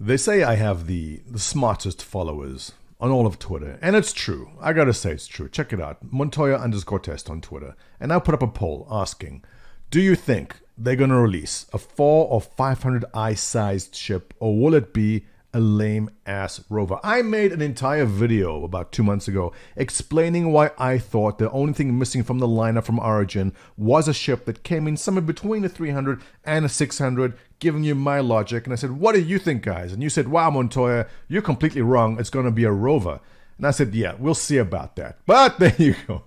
They say I have the smartest followers on all of Twitter, and it's true. I gotta say it's true. Check it out. Montoya_test on Twitter. And I put up a poll asking, do you think they're gonna release a 400 or 500i sized ship, or will it be a lame ass rover? I made an entire video about 2 months ago explaining why I thought the only thing missing from the lineup from Origin was a ship that came in somewhere between a 300 and a 600, giving you my logic. And I said, what do you think, guys? And you said, wow, Montoya, you're completely wrong. It's going to be a rover. And I said, yeah, we'll see about that. But there you go.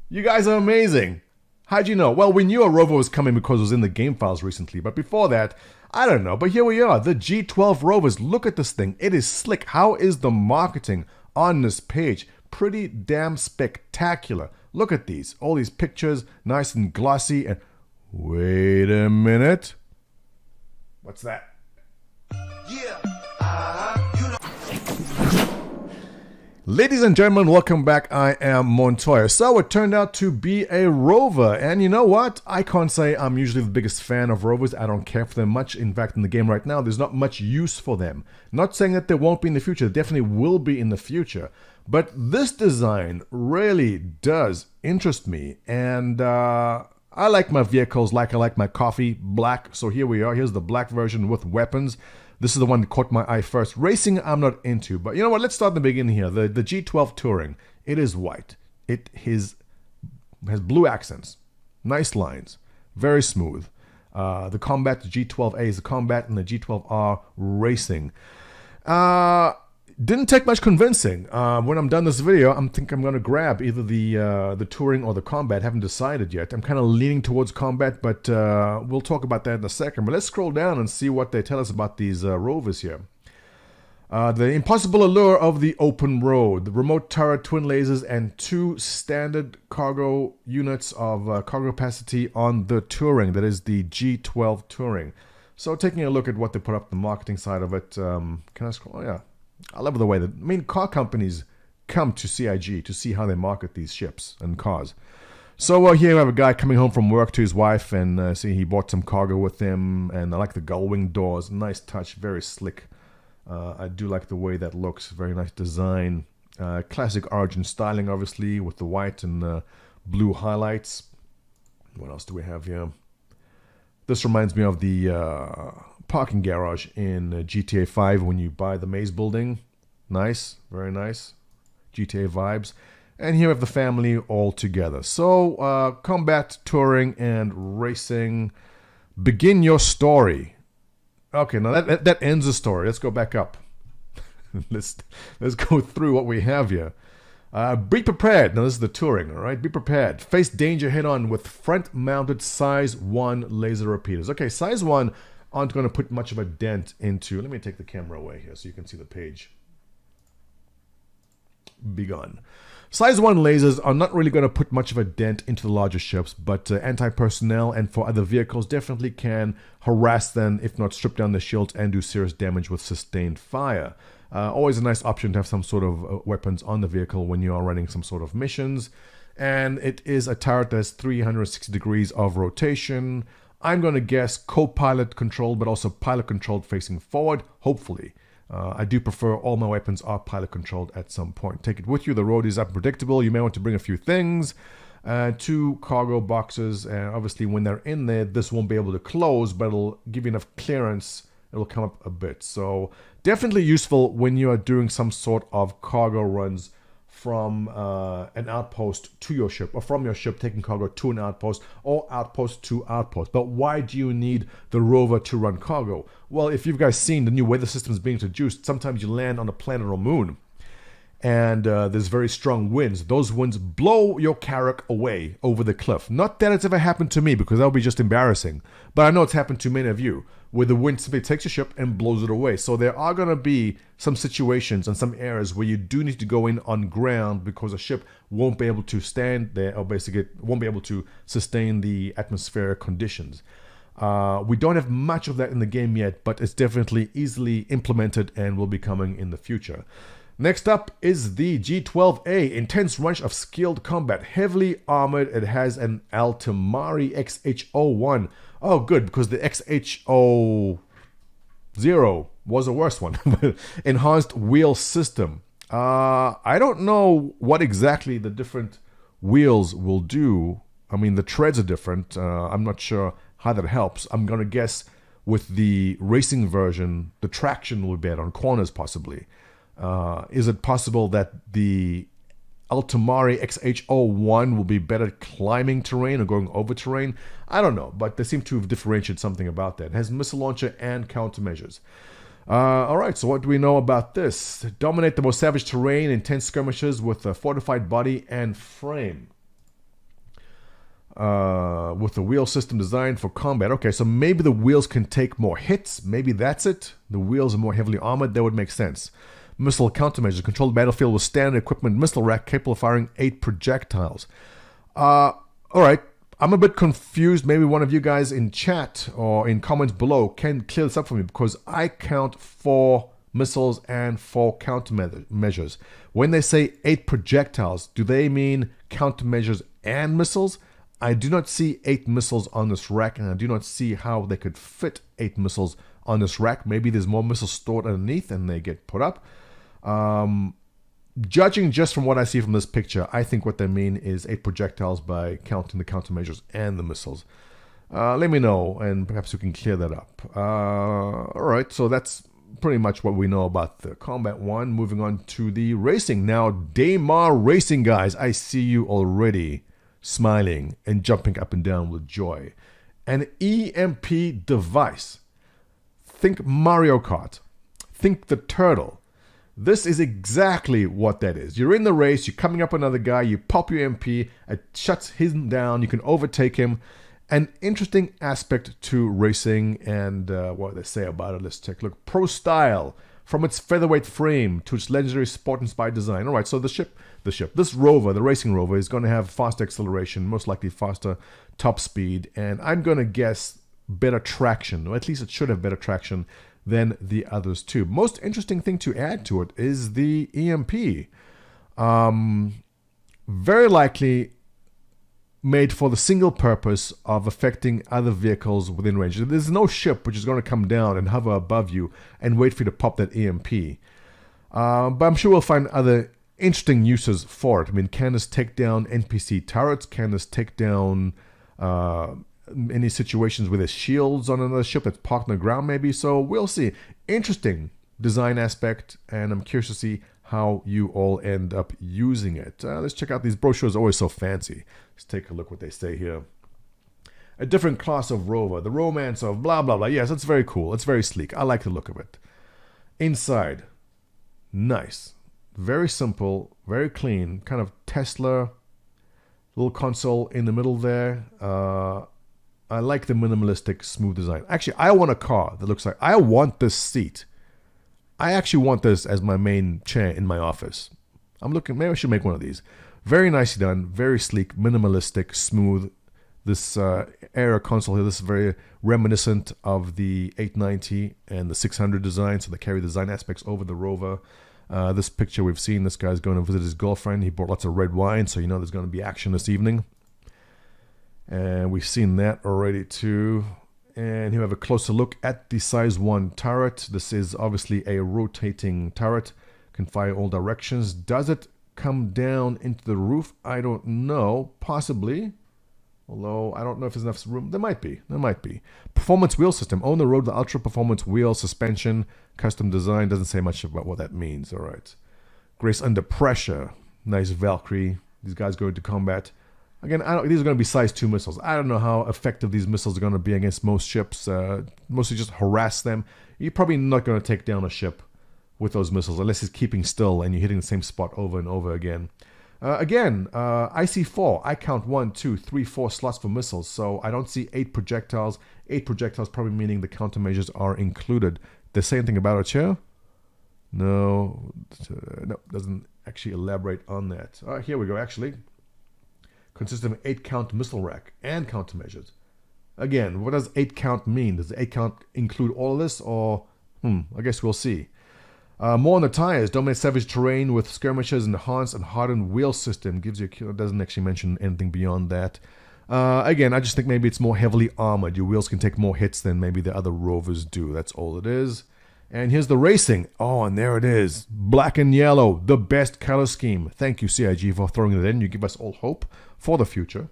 You guys are amazing. How'd you know? Well, we knew a rover was coming because it was in the game files recently. But before that, I don't know. But here we are, the G12 rovers. Look at this thing. It is slick. How is the marketing on this page? Pretty damn spectacular. Look at these. All these pictures, nice and glossy. And wait a minute. What's that? Yeah. Ladies and gentlemen, welcome back. I am Montoya. So it turned out to be a rover, and you know what? I can't say I'm usually the biggest fan of rovers. I don't care for them much. In fact, in the game right now, there's not much use for them. Not saying that there won't be in the future. There definitely will be in the future. But this design really does interest me, and I like my vehicles like I like my coffee, black. So here we are. Here's the black version with weapons. This is the one that caught my eye first. Racing, I'm not into. But you know what? Let's start in the beginning here. The G12 Touring. It is white. It has blue accents. Nice lines. Very smooth. The combat, the G12A is the combat, and the G12R racing. Didn't take much convincing. When I'm done this video, I think I'm going to grab either the touring or the combat. Haven't decided yet. I'm kind of leaning towards combat, but we'll talk about that in a second. But let's scroll down and see what they tell us about these rovers here. The impossible allure of the open road, the remote turret, twin lasers, and 2 standard cargo units of cargo capacity on the touring. That is the G12 touring. So taking a look at what they put up the marketing side of it. Can I scroll? Oh, yeah. I love the way that car companies come to CIG to see how they market these ships and cars. So here we have a guy coming home from work to his wife, and see he bought some cargo with him, and I like the gull wing doors. Nice touch, very slick. I do like the way that looks. Very nice design. Classic Origin styling, obviously, with the white and blue highlights. What else do we have here? This reminds me of the parking garage in GTA 5 when you buy the maze building. Nice, very nice. GTA vibes. And here we have the family all together. So, combat, touring, and racing. Begin your story. Okay, now that ends the story. Let's go back up. let's go through what we have here. Be prepared. Now this is the touring, all right? Be prepared. Face danger head-on with front-mounted size 1 laser repeaters. Okay, size 1 aren't going to put much of a dent into... Let me take the camera away here so you can see the page. Begun. Size 1 lasers are not really going to put much of a dent into the larger ships, but anti-personnel and for other vehicles definitely can harass them, if not strip down the shields and do serious damage with sustained fire. Always a nice option to have some sort of weapons on the vehicle when you are running some sort of missions. And it is a turret that has 360 degrees of rotation. I'm going to guess co-pilot controlled, but also pilot controlled facing forward, hopefully. I do prefer all my weapons are pilot controlled at some point. Take it with you. The road is unpredictable. You may want to bring a few things. 2 cargo boxes. And obviously when they're in there, this won't be able to close, but it'll give you enough clearance. It'll come up a bit. So definitely useful when you are doing some sort of cargo runs from an outpost to your ship, or from your ship taking cargo to an outpost, or outpost to outpost. But why do you need the rover to run cargo? Well, if you've guys seen the new weather systems being introduced, sometimes you land on a planet or moon, and there's very strong winds. Those winds blow your carrack away over the cliff. Not that it's ever happened to me, because that would be just embarrassing, but I know it's happened to many of you, where the wind simply takes your ship and blows it away. So there are going to be some situations and some areas where you do need to go in on ground because a ship won't be able to stand there, or basically won't be able to sustain the atmospheric conditions. We don't have much of that in the game yet, but it's definitely easily implemented and will be coming in the future. Next up is the G12A, intense range of skilled combat, heavily armored. It has an Altamari XH01. Oh, good, because the XH0 0 was the worst one. Enhanced wheel system. I don't know what exactly the different wheels will do. I mean, the treads are different. I'm not sure how that helps. I'm going to guess with the racing version, the traction will be better on corners possibly. Is it possible that the Ultimari XH01 will be better at climbing terrain or going over terrain? I don't know, but they seem to have differentiated something about that. It has missile launcher and countermeasures. Alright, so what do we know about this? Dominate the most savage terrain, intense skirmishes with a fortified body and frame. With the wheel system designed for combat. Okay, so maybe the wheels can take more hits. Maybe that's it. The wheels are more heavily armored. That would make sense. Missile countermeasures. Control the battlefield with standard equipment missile rack capable of firing 8 projectiles. Alright, I'm a bit confused. Maybe one of you guys in chat or in comments below can clear this up for me, because I count 4 missiles and 4 countermeasures. When they say 8 projectiles, do they mean countermeasures and missiles? I do not see 8 missiles on this rack, and I do not see how they could fit 8 missiles on this rack. Maybe there's more missiles stored underneath and they get put up. Judging just from what I see from this picture, I think what they mean is 8 projectiles by counting the countermeasures and the missiles. Let me know, and perhaps we can clear that up. Alright, so that's pretty much what we know about the Combat 1. Moving on to the racing. Now, Daymar Racing, guys, I see you already smiling and jumping up and down with joy. An EMP device. Think Mario Kart. Think the turtle. This is exactly what that is. You're in the race, you're coming up another guy, you pop your EMP, it shuts him down, you can overtake him. An interesting aspect to racing, and what do they say about it? Let's take a look. Pro style. From its featherweight frame to its legendary sport-inspired design. Alright, so this rover, the racing rover, is going to have fast acceleration, most likely faster top speed, and I'm going to guess better traction, or at least it should have better traction than the others too. Most interesting thing to add to it is the EMP. Very likely made for the single purpose of affecting other vehicles within range. There's no ship which is going to come down and hover above you and wait for you to pop that EMP. But I'm sure we'll find other interesting uses for it. I mean, can this take down NPC turrets? Can this take down any situations where there's shields on another ship that's parked on the ground maybe? So we'll see. Interesting design aspect, and I'm curious to see how you all end up using it. Let's check out these brochures, always so fancy. Let's take a look what they say here. A different class of rover, the romance of blah blah blah. Yes, it's very cool. It's very sleek. I like the look of it. Inside, nice. Very simple, very clean. Kind of Tesla, little console in the middle there. I like the minimalistic, smooth design. Actually, I want a car that looks like... I want this seat. I actually want this as my main chair in my office. I'm looking... Maybe I should make one of these. Very nicely done. Very sleek, minimalistic, smooth. This era console here, this is very reminiscent of the 890 and the 600 design. So they carry the design aspects over the Rover. This picture we've seen, this guy's going to visit his girlfriend. He brought lots of red wine, so you know there's going to be action this evening. And we've seen that already too. And here we have a closer look at the size 1 turret. This is obviously a rotating turret. Can fire all directions. Does it come down into the roof? I don't know. Possibly. Although I don't know if there's enough room. There might be. There might be. Performance wheel system. On the road, the ultra performance wheel suspension. Custom design. Doesn't say much about what that means. Alright. Grace under pressure. Nice Valkyrie. These guys go into combat. Again, these are going to be size 2 missiles. I don't know how effective these missiles are going to be against most ships. Mostly just harass them. You're probably not going to take down a ship with those missiles unless it's keeping still and you're hitting the same spot over and over again. I see 4. I count 1, 2, 3, 4 slots for missiles. So I don't see 8 projectiles. 8 projectiles probably meaning the countermeasures are included. They say anything about it here? No. No, doesn't actually elaborate on that. Here we go, actually. Consists of an 8-count missile rack and countermeasures. Again, what does 8 count mean? Does the 8 count include all of this, or I guess we'll see. More on the tires. Dominate savage terrain with skirmishers, enhanced and hardened wheel system. Gives you, doesn't actually mention anything beyond that. Again, I just think maybe it's more heavily armored. Your wheels can take more hits than maybe the other Rovers do. That's all it is. And here's the racing. Oh, and there it is. Black and yellow, the best color scheme. Thank you, CIG, for throwing it in. You give us all hope for the future.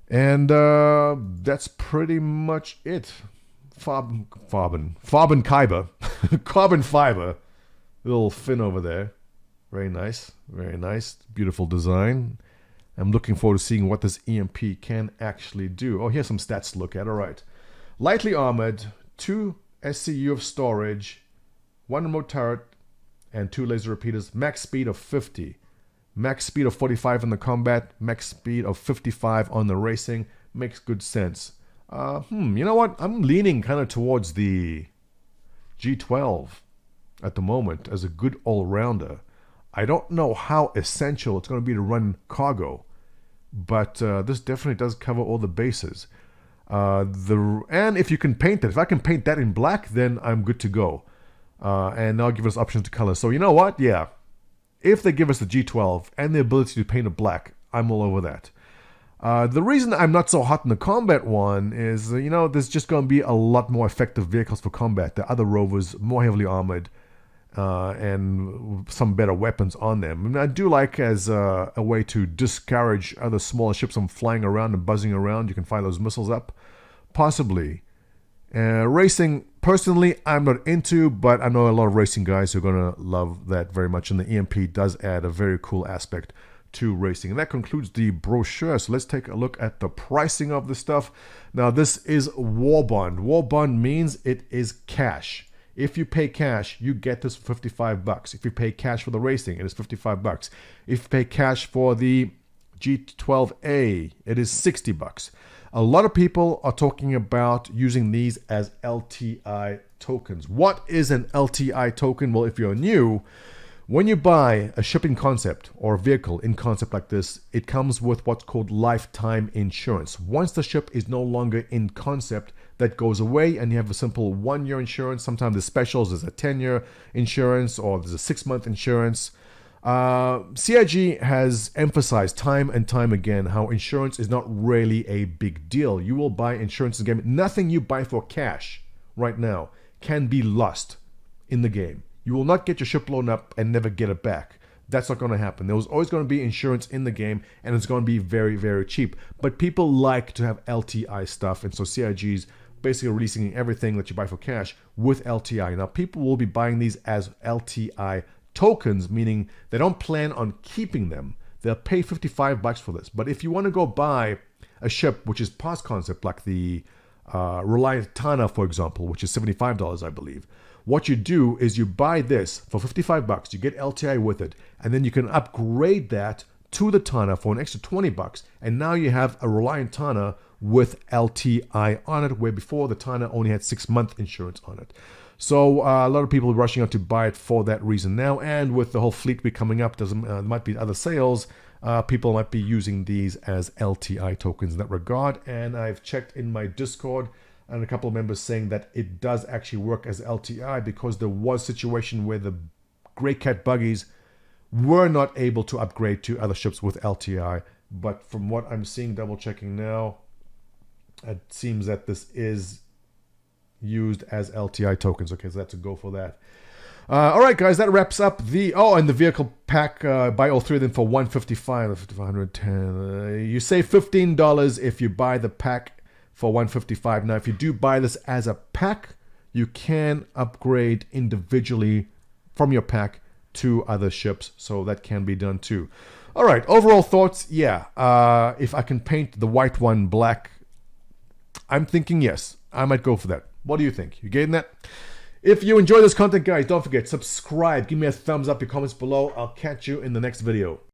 And that's pretty much it. Carbon fiber. Carbon fiber. Little fin over there. Very nice. Very nice. Beautiful design. I'm looking forward to seeing what this EMP can actually do. Oh, here's some stats to look at. All right. Lightly armored, 2 SCU of storage, 1 remote turret, and 2 laser repeaters. Max speed of 50. Max speed of 45 in the combat. Max speed of 55 on the racing. Makes good sense. You know what? I'm leaning kind of towards the G12 at the moment as a good all-rounder. I don't know how essential it's going to be to run cargo, but this definitely does cover all the bases. And if you can paint it, if I can paint that in black, then I'm good to go. And they'll give us options to color. So you know what? Yeah. If they give us the G12 and the ability to paint it black, I'm all over that. The reason I'm not so hot in the combat one is, there's just going to be a lot more effective vehicles for combat. The other Rovers, more heavily armored, and some better weapons on them. And I do like, as a way to discourage other smaller ships from flying around and buzzing around, you can fire those missiles up. Possibly. Racing, personally, I'm not into, but I know a lot of racing guys who are going to love that very much. And the EMP does add a very cool aspect to racing. And that concludes the brochure. So let's take a look at the pricing of the stuff. Now, this is War Bond. War Bond means it is cash. If you pay cash, you get this for $55. If you pay cash for the racing, it is $55. If you pay cash for the G12A, it is $60. A lot of people are talking about using these as LTI tokens. What is an LTI token? Well, if you're new, when you buy a ship in concept or a vehicle in concept like this, it comes with what's called lifetime insurance. Once the ship is no longer in concept, that goes away and you have a simple 1-year insurance. Sometimes there's specials, there's a 10-year insurance or there's a 6-month insurance. CIG has emphasized time and time again how insurance is not really a big deal. You will buy insurance in the game. Nothing you buy for cash right now can be lost in the game. You will not get your ship blown up and never get it back. That's not going to happen. There was always going to be insurance in the game, and it's going to be very, very cheap. But people like to have LTI stuff, and so CIG's basically releasing everything that you buy for cash with LTI. Now, people will be buying these as LTI tokens, meaning they don't plan on keeping them. They'll pay $55 for this. But if you want to go buy a ship which is past concept, like the Reliant Tana, for example, which is $75, I believe, what you do is you buy this for $55, you get LTI with it, and then you can upgrade that to the Tana for an extra $20, and now you have a Reliant Tana with LTI on it, where before the Tana only had 6-month insurance on it. So a lot of people are rushing out to buy it for that reason now, and with the whole fleet week coming up, there might be other sales. People might be using these as LTI tokens in that regard, and I've checked in my Discord and a couple of members saying that it does actually work as LTI, because there was a situation where the Grey Cat buggies were not able to upgrade to other ships with LTI. But from what I'm seeing, double checking now, it seems that this is used as LTI tokens. Okay, so that's a go for that. All right, guys, that wraps up the... Oh, and the vehicle pack, buy all three of them for $155, $110. You save $15 if you buy the pack for $155. Now, if you do buy this as a pack, you can upgrade individually from your pack to other ships, so that can be done too. All right, overall thoughts, yeah. If I can paint the white one black, I'm thinking yes, I might go for that. What do you think? You getting that? If you enjoy this content, guys, don't forget, subscribe, give me a thumbs up, your comments below. I'll catch you in the next video.